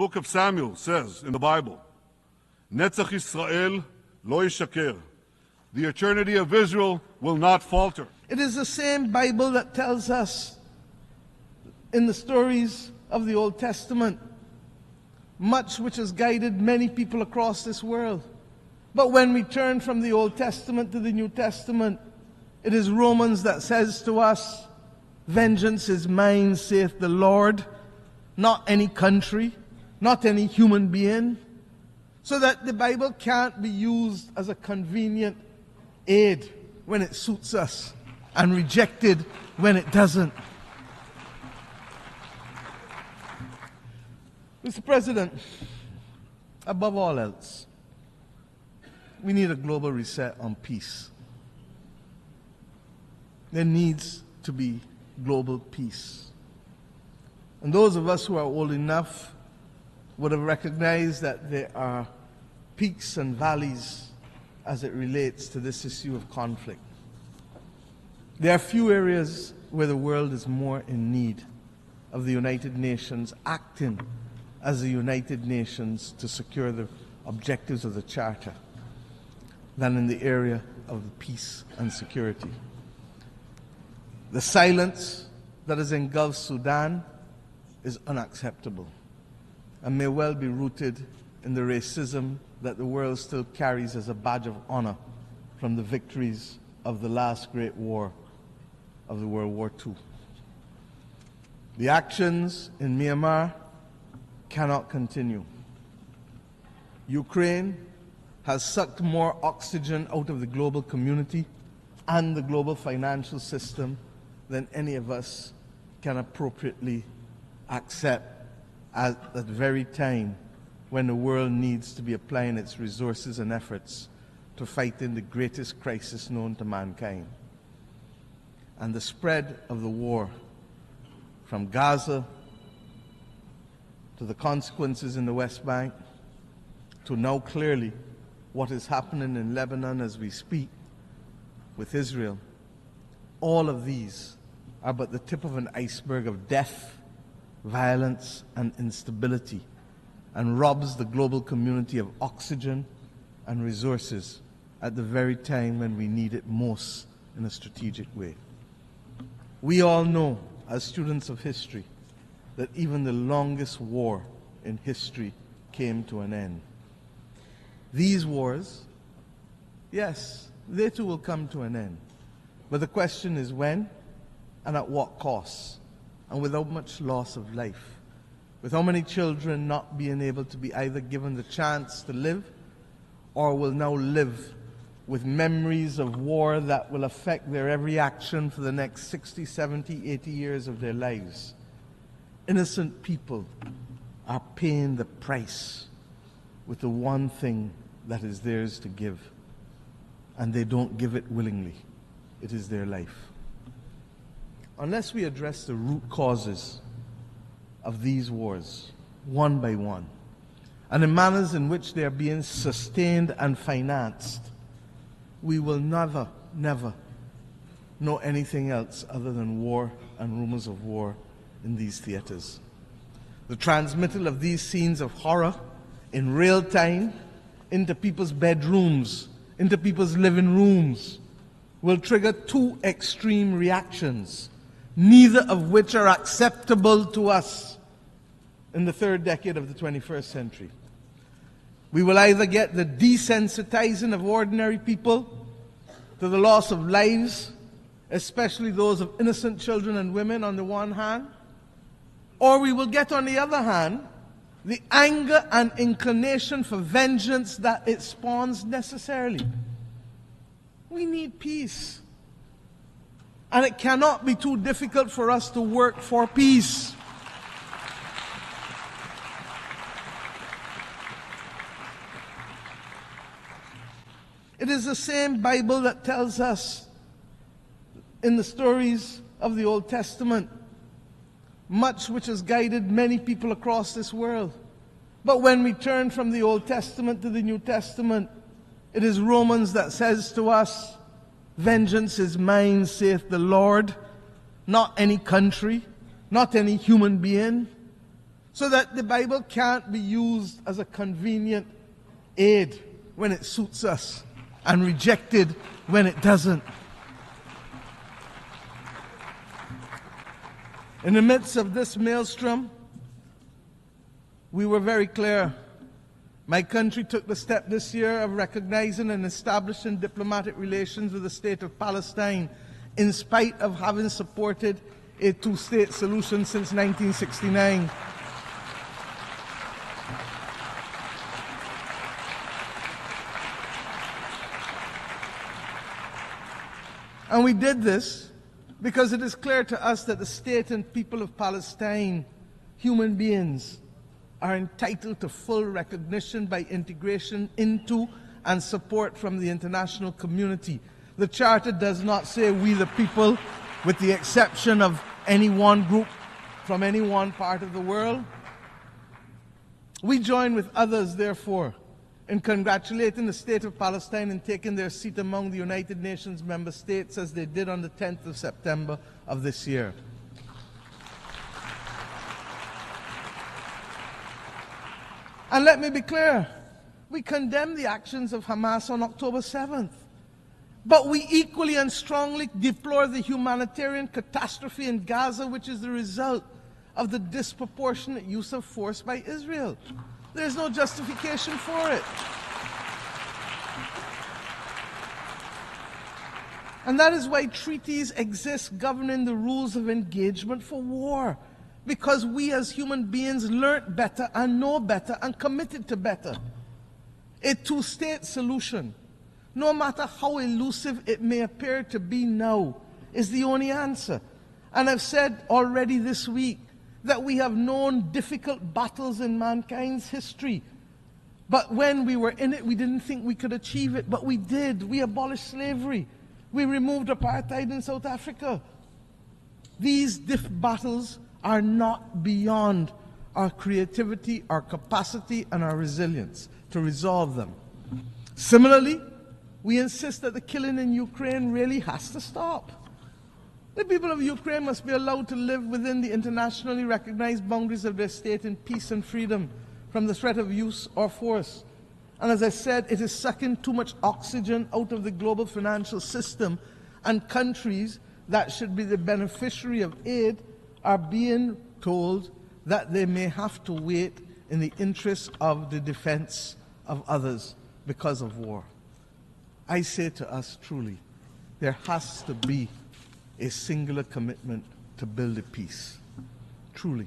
book of Samuel says in the Bible, Netzach Yisrael lo yishaker. The eternity of Israel will not falter. It is the same Bible that tells us in the stories of the Old Testament, much which has guided many people across this world. But when we turn from the Old Testament to the New Testament, it is Romans that says to us, vengeance is mine, saith the Lord, not any country, not any human being. So that the Bible can't be used as a convenient aid when it suits us and rejected when it doesn't. Mr. President, above all else, we need a global reset on peace. There needs to be global peace. And those of us who are old enough would have recognized that there are peaks and valleys as it relates to this issue of conflict. There are few areas where the world is more in need of the United Nations acting as the United Nations to secure the objectives of the Charter than in the area of peace and security. The silence that has engulfed Sudan is unacceptable and may well be rooted in the racism that the world still carries as a badge of honor from the victories of the last great war of the World War II. The actions in Myanmar cannot continue. Ukraine has sucked more oxygen out of the global community and the global financial system than any of us can appropriately accept at that very time when the world needs to be applying its resources and efforts to fight in the greatest crisis known to mankind. And the spread of the war from Gaza to the consequences in the West Bank to now clearly what is happening in Lebanon as we speak with Israel, all of these are but the tip of an iceberg of death, violence, and instability, and robs the global community of oxygen and resources at the very time when we need it most in a strategic way. We all know, as students of history, that even the longest war in history came to an end. These wars, yes, they too will come to an end. But the question is when and at what cost, and without much loss of life, with how many children not being able to be either given the chance to live or will now live with memories of war that will affect their every action for the next 60, 70, 80 years of their lives. Innocent people are paying the price with the one thing that is theirs to give, and they don't give it willingly. It is their life. Unless we address the root causes of these wars, one by one, and the manners in which they are being sustained and financed, we will never know anything else other than war and rumors of war in these theaters. The transmittal of these scenes of horror in real time into people's bedrooms, into people's living rooms, will trigger two extreme reactions, neither of which are acceptable to us in the third decade of the 21st century. We will either get the desensitizing of ordinary people to the loss of lives, especially those of innocent children and women on the one hand, or we will get, on the other hand, the anger and inclination for vengeance that it spawns necessarily. We need peace. And it cannot be too difficult for us to work for peace. It is the same Bible that tells us in the stories of the Old Testament, much which has guided many people across this world. But when we turn from the Old Testament to the New Testament, it is Romans that says to us, vengeance is mine, saith the Lord, not any country, not any human being. so that the Bible can't be used as a convenient aid when it suits us and rejected when it doesn't. In the midst of this maelstrom, we were very clear. My country took the step this year of recognizing and establishing diplomatic relations with the state of Palestine, in spite of having supported a two-state solution since 1969. And we did this because it is clear to us that the state and people of Palestine, human beings, are entitled to full recognition by integration into and support from the international community. The Charter does not say we the people, with the exception of any one group from any one part of the world. We join with others, therefore, in congratulating the state of Palestine in taking their seat among the United Nations member states, as they did on the 10th of September of this year. And let me be clear, we condemn the actions of Hamas on October 7th. But we equally and strongly deplore the humanitarian catastrophe in Gaza, which is the result of the disproportionate use of force by Israel. There's no justification for it. And that is why treaties exist governing the rules of engagement for war. Because we as human beings learnt better and know better and committed to better. A two-state solution, no matter how elusive it may appear to be now, is the only answer. And I've said already this week that we have known difficult battles in mankind's history. But when we were in it, we didn't think we could achieve it. But we did. We abolished slavery. We removed apartheid in South Africa. These battles are not beyond our creativity, our capacity, and our resilience to resolve them. Similarly, we insist that the killing in Ukraine really has to stop. The people of Ukraine must be allowed to live within the internationally recognized boundaries of their state in peace and freedom from the threat of use or force. And as I said, it is sucking too much oxygen out of the global financial system, and countries that should be the beneficiary of aid are being told that they may have to wait in the interest of the defense of others because of war. I say to us truly, there has to be a singular commitment to build a peace. Truly.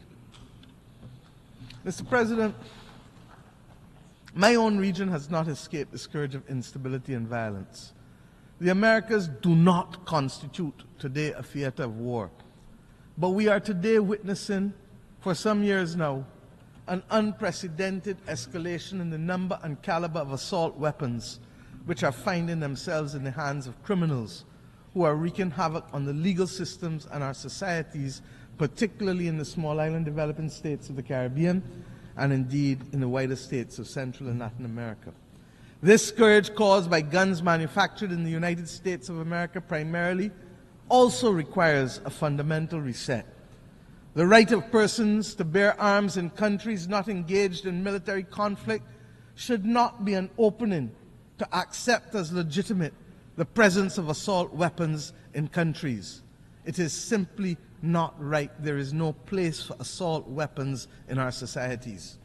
Mr. President, my own region has not escaped the scourge of instability and violence. The Americas do not constitute today a theater of war. But we are today witnessing, for some years now, an unprecedented escalation in the number and caliber of assault weapons which are finding themselves in the hands of criminals who are wreaking havoc on the legal systems and our societies, particularly in the small island developing states of the Caribbean and indeed in the wider states of Central and Latin America. This scourge caused by guns manufactured in the United States of America primarily also requires a fundamental reset. The right of persons to bear arms in countries not engaged in military conflict should not be an opening to accept as legitimate the presence of assault weapons in countries. It is simply not right. There is no place for assault weapons in our societies.